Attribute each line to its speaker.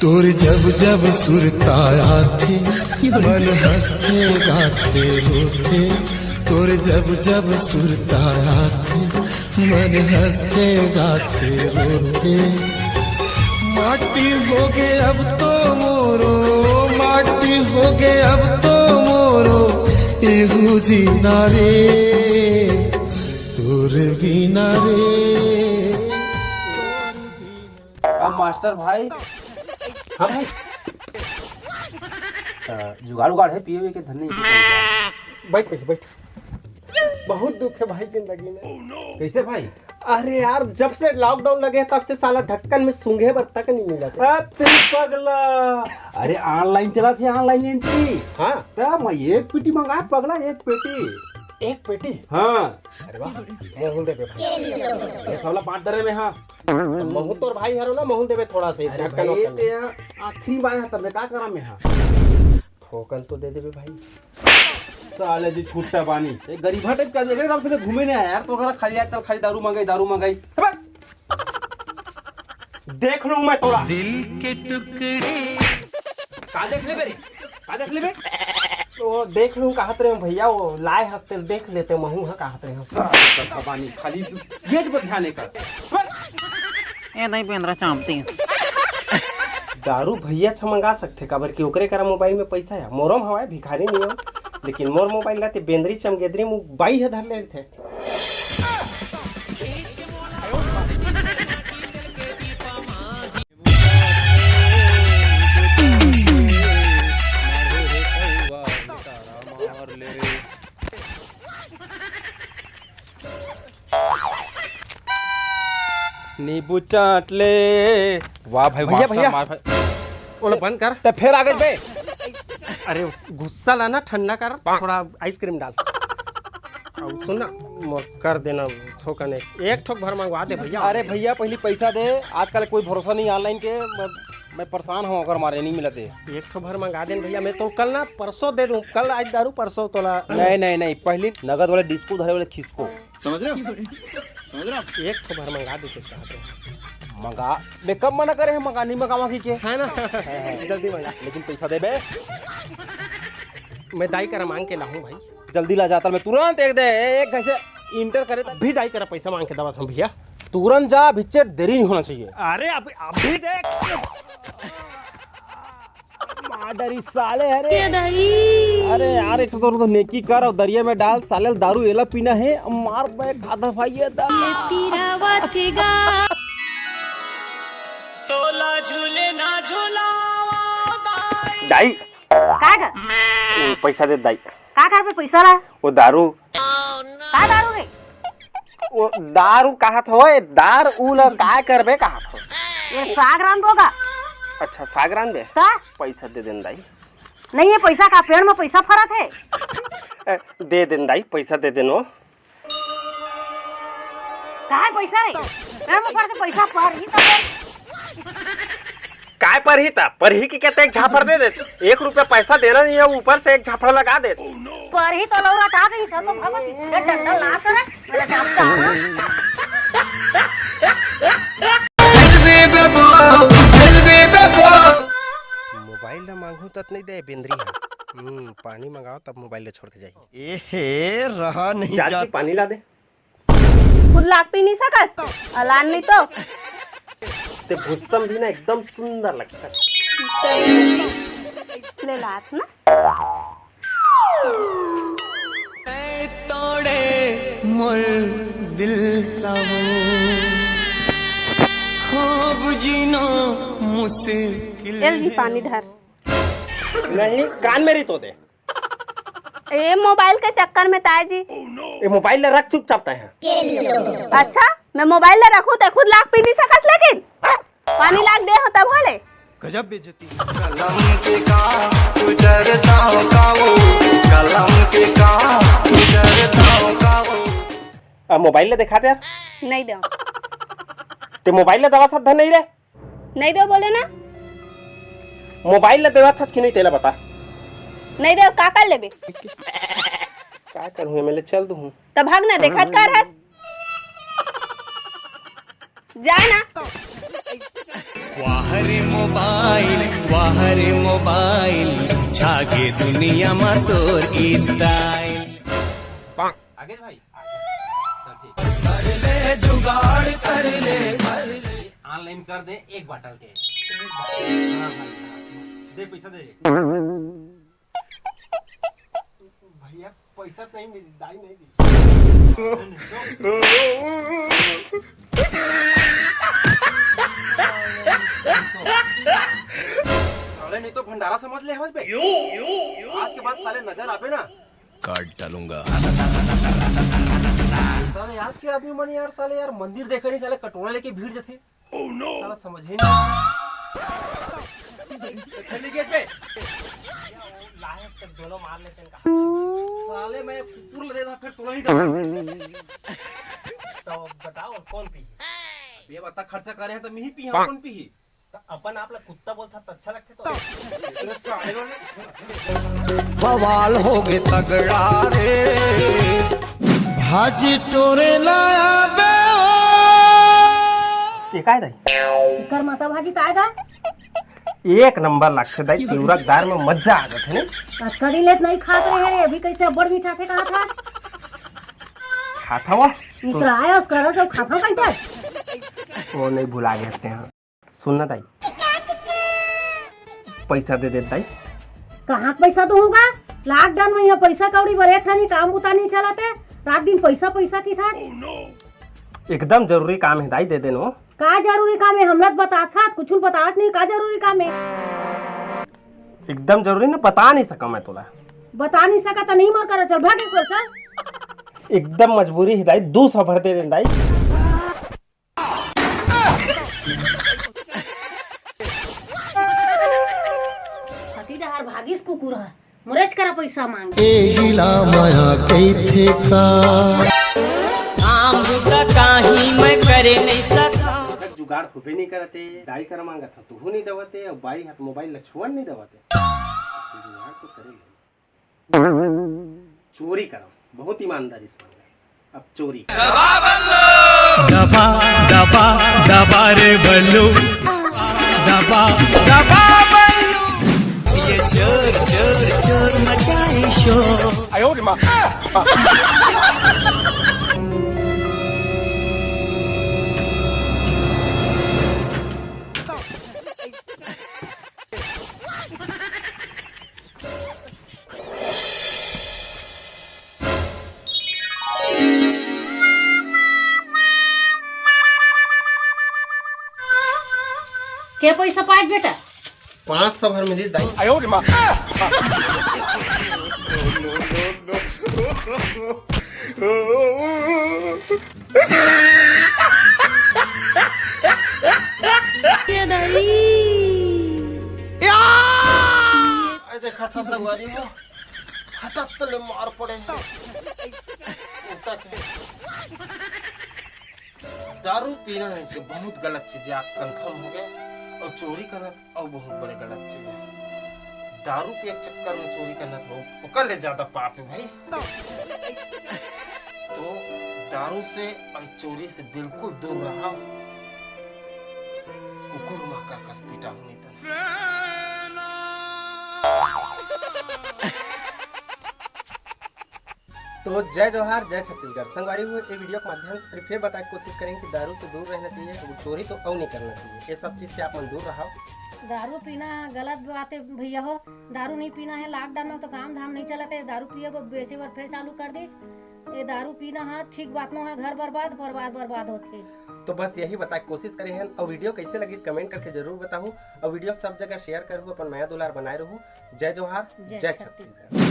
Speaker 1: तोर जब जब सुरताया थे मन हंसते गाते रोते। तोर जब जब सुरताया थे मन हंसते गाते रोते। माटी हो गए अब तो मोरो, माटी हो गए अब तो मोरो एगो जीना रे तोर बिना रे।
Speaker 2: अब मास्टर भाई हाँ भाई जुगाड़ उगाड़ है पिए के धन्य
Speaker 3: बैठ बैठ बैठ। बहुत दुख है भाई जिंदगी में।
Speaker 2: कैसे भाई?
Speaker 3: अरे यार जब से लॉकडाउन लगे तब से साला ढक्कन में सूंघे बर तक नहीं मिला था।
Speaker 2: पगला अरे ऑनलाइन चला थे ऑनलाइन एंट्री।
Speaker 3: हाँ
Speaker 2: तब मैं एक पेटी मंगाया पगला, एक पेटी।
Speaker 3: एक पेटी।
Speaker 2: हाँ
Speaker 3: अरे वाह महूल देवे भाई।
Speaker 2: ये सबला 5 दरे में। हाँ
Speaker 3: महू तोर भाई हरो ना महूल देवे थोड़ा सा
Speaker 2: अरे
Speaker 3: ढक्कन
Speaker 2: भाई
Speaker 3: वक्कन।
Speaker 2: ते आखिरी बार है तब मैं का करा मैं। हाँ
Speaker 3: ठोकन तो दे देवे भाई।
Speaker 2: साले जी छूटता पानी एक गरीबा टाइप का देख रहे हम से घूमे नहीं आया यार। तो अगर खाली आया तो खाली दारू मंगाई।
Speaker 3: देख लूं मैं थोड़ा
Speaker 2: दिल के टुकड़े का देख ले बेरे, का देख ले बे।
Speaker 3: तो देख लूं कहत रहे भैया वो लाए हंसते देख लेते महू हाँ कहत रहे
Speaker 2: सब पानी खाली ये पर ध्यान नहीं कर।
Speaker 4: ए नहीं पेंद्रा चांपती
Speaker 3: दारू भैया छ मंगा सकते काबर कि ओकरे करा मोबाइल में पैसा है। मोरम हवा भिखारी नहीं हो लेकिन मोर मोबाइल लाते बेंदरी चमगेदरी मुँह बाई है धर ले थे।
Speaker 2: नींबू चाट ले। वाह भाई
Speaker 3: भैया, भैया।
Speaker 2: मार भाई।
Speaker 3: ओला बंद कर।
Speaker 2: तो फिर आ गए बे।
Speaker 3: अरे गुस्सा लाना ठंडा कर थोड़ा आइसक्रीम डाल और सुन ना कर देना ठोकने एक ठोक भर मंगवा दे भैया।
Speaker 2: अरे भैया पहले पैसा दे, आजकल कोई भरोसा नहीं ऑनलाइन के। मैं परेशान हूँ अगर मारे नहीं मिलते।
Speaker 3: एक ठो भर मंगा दे भैया। मैं तो कल ना परसों दे दूं। कल आज दारू परसों तोला।
Speaker 2: नहीं पहले नगद वाले डिस्को धरे वाले खिसको समझ रहे हो।
Speaker 3: एक ठो भर मंगा दे
Speaker 2: मंगा मैं कब मना करे हैं मंगा नहीं मंगावा की के
Speaker 3: है ना।
Speaker 2: जल्दी मंगा लेकिन पैसा दे बे।
Speaker 3: मैं दाई करा मांग के लाऊं भाई।
Speaker 2: जल्दी ला जाता मैं तुरंत एक दे एक घंटे इंटर करे
Speaker 3: भी दाई करा पैसा मांग के दवा था भैया।
Speaker 2: तुरंत जा भिच्चे देरी नहीं होना चाहिए।
Speaker 3: अरे अभी देख
Speaker 2: डरी साले। अरे यार एक तो नेकी कर और दरिया में डाल साले दारू एला पीना है मार बे खादा भाई ये
Speaker 5: तोला झूले ना झूलावा
Speaker 2: दाई
Speaker 6: का ग
Speaker 2: पैसा दे दाई।
Speaker 6: का कर पे पैसा ला
Speaker 2: वो दारू
Speaker 6: का दारू रे
Speaker 2: वो दारू कहत हो दार उला काय करबे कहत हो।
Speaker 6: ये सागरान दोगा।
Speaker 2: अच्छा सागरान दे
Speaker 6: का
Speaker 2: पैसा दे देन दाई।
Speaker 6: नहीं ये पैसा का पेड़ में पैसा फरत है।
Speaker 2: दे देन दाई पैसा दे देनो।
Speaker 6: का है पैसा रे पेड़ में फरत पैसा पर ही तो
Speaker 2: काय पर ही था पर ही की कहते एक झापड़ दे दे। 1 रुपया पैसा देना नहीं है ऊपर से एक झापड़ लगा दे।
Speaker 6: पर ही तो लौरा का गई तो भगवती ये डंडा ला करे मेरा जामता।
Speaker 3: मोबाइल ना मांगू तक नहीं दे बेंदरी है। पानी मंगाओ तब मोबाइल ले छोड़ के जाइए।
Speaker 1: ए रहा नहीं
Speaker 2: जाती पानी ला दे।
Speaker 6: खुद लाग पी नहीं सकस अलान नहीं तो
Speaker 2: ते भुस्सम भी ना एकदम सुंदर लगता है।
Speaker 6: ले लात ना
Speaker 5: तोड़े मोर दिल लावो खूब जीनो मुश्किल।
Speaker 6: एल जी पानी धर।
Speaker 2: नहीं कान मेरी तो दे।
Speaker 6: ए मोबाइल के चक्कर में ताए जी
Speaker 2: ये मोबाइल ले रख चुपचाप है।
Speaker 6: अच्छा मैं मोबाइल ले रखूं तो खुद लाग पी नहीं सकस लेकिन पानी लाग दे हो तब बोले
Speaker 1: गजब बेइज्जती।
Speaker 5: कलम के का गुजरता का वो कलम के का गुजरता का वो।
Speaker 2: अब मोबाइल ले दिखा दे यार।
Speaker 6: नहीं दो
Speaker 2: ते मोबाइल ले दवा था नहीं रे।
Speaker 6: नहीं दो बोले ना
Speaker 2: मोबाइल ले देवा था कि नहीं तेला बता।
Speaker 6: नहीं दो का कर लेबे
Speaker 2: क्या करूँ मैं ले चल दूँ।
Speaker 6: तो भाग ना देखत कर है जा ना
Speaker 5: वाह रे मोबाइल छागे दुनिया में तोर स्टाइल।
Speaker 2: आगे भाई
Speaker 5: जुगाड़ कर ले
Speaker 2: ऑनलाइन कर दे 1 बॉटल के। हाँ भाई दे पैसा दे भैया, पैसा नहीं मिली, दाई नहीं दी। साले नहीं तो भंडारा समझ ले हवस बे। आज के बाद साले नजर आवे ना
Speaker 5: काट डालूंगा।
Speaker 2: साले आज के आदमी मन यार, साले यार मंदिर देखे नहीं, साले कटोरा लेके भीड़ जाते। साला समझ ही नहीं खली गेट पे लायस तक दोनों मार लेते हैं। कहा साले मैं कुकुर ले था, फिर तू नहीं दे तो बताओ कौन पी? ये बता खर्चा करे हैं तो मैं ही पी, कौन पी? तो अपन आप लोग कुत्ता बोलता तो अच्छा लगता। तो साले
Speaker 1: बवाल हो गए तगड़ा रे भाजी टोरे लाया बे
Speaker 3: ये काय दाई
Speaker 6: कर माता भाजी काय था?
Speaker 3: 1 नंबर लगते दाई, तिवरक दार में मजा आ गए थे।
Speaker 6: कड़ी लेत नहीं खात रहे हैं अभी, कैसे बड़ मीठा थे कहा था?
Speaker 3: खाता हुआ
Speaker 6: मित्र आया उस कर सब खाता कैसे?
Speaker 3: वो नहीं भुला गए थे। हाँ सुनना दाई, पैसा दे दे दाई।
Speaker 6: कहाँ पैसा दूंगा? लॉकडाउन में यहाँ पैसा कौड़ी बरे था नहीं, काम बुता नहीं चलाते, रात दिन पैसा पैसा की था।
Speaker 3: एकदम जरूरी काम है दाई, दे देनो।
Speaker 6: का जरूरी काम है? हमला बता था कुछ बतावत नहीं, का जरूरी काम है?
Speaker 3: एकदम जरूरी ना, बता नहीं सका मैं तोला।
Speaker 6: बता नहीं सका तो नहीं मर कर चल भागे सोचा।
Speaker 3: एकदम मजबूरी है दाई, 200 भर दे दे दाई।
Speaker 6: हतीदार भागिस कुकुर है, मुरेज करा पैसा मांग।
Speaker 1: ए हिला माया कैथे का
Speaker 4: आम का काही मैं करे नहीं सका।
Speaker 3: जुगाड़ खुबे नहीं करते, दाई कर मांगा था तू नहीं दवाते, और बाई हाथ मोबाइल लछुअन नहीं दवाते। जुगाड़ तो करे चोरी करो, बहुत ईमानदारी से मांगा, अब चोरी
Speaker 5: दबा दबा दबा रे बल्लू दबा दबा बल्लू ये चोर चोर चोर मचाए शोर।
Speaker 6: क्या पैसा पाए बेटा?
Speaker 3: 500 भर मिली दाई। देखा था सवारी हो हटात तो ले मार पड़े हैं। दारू पीना है बहुत गलत चीज है, आप कंफर्म हो गए। और चोरी करना और बहुत बड़े गलत चीज है। दारू के चक्कर में चोरी करना तो ओकर ले ज्यादा पाप है भाई। तो दारू से और चोरी से बिल्कुल दूर रहा। कुकुर माकर कस पीटा नहीं था। तो जय जोहार, जय छत्तीसगढ़। संगवारी हुए ये वीडियो के माध्यम से सिर्फ ये बताने की कोशिश करेंगे कि दारू से दूर रहना चाहिए, चोरी तो और नहीं करना चाहिए। ये सब चीज से आप दूर रहो।
Speaker 6: दारू पीना गलत बात है भैया हो, दारू नहीं पीना है। लॉकडाउन में तो काम धाम नहीं चलाते, दारू पिए बेचे बार फिर चालू कर दीस। ये दारू पीना है ठीक बात ना है, घर बर्बाद बर्बाद होते।
Speaker 3: तो बस यही बता कोशिश करें हैं। और वीडियो कैसे लगी कमेंट करके जरूर बताऊं। और वीडियो सब जगह शेयर करूँ, अपन नया दुलार बनाए रहूं। जय जोहार, जय छत्तीसगढ़।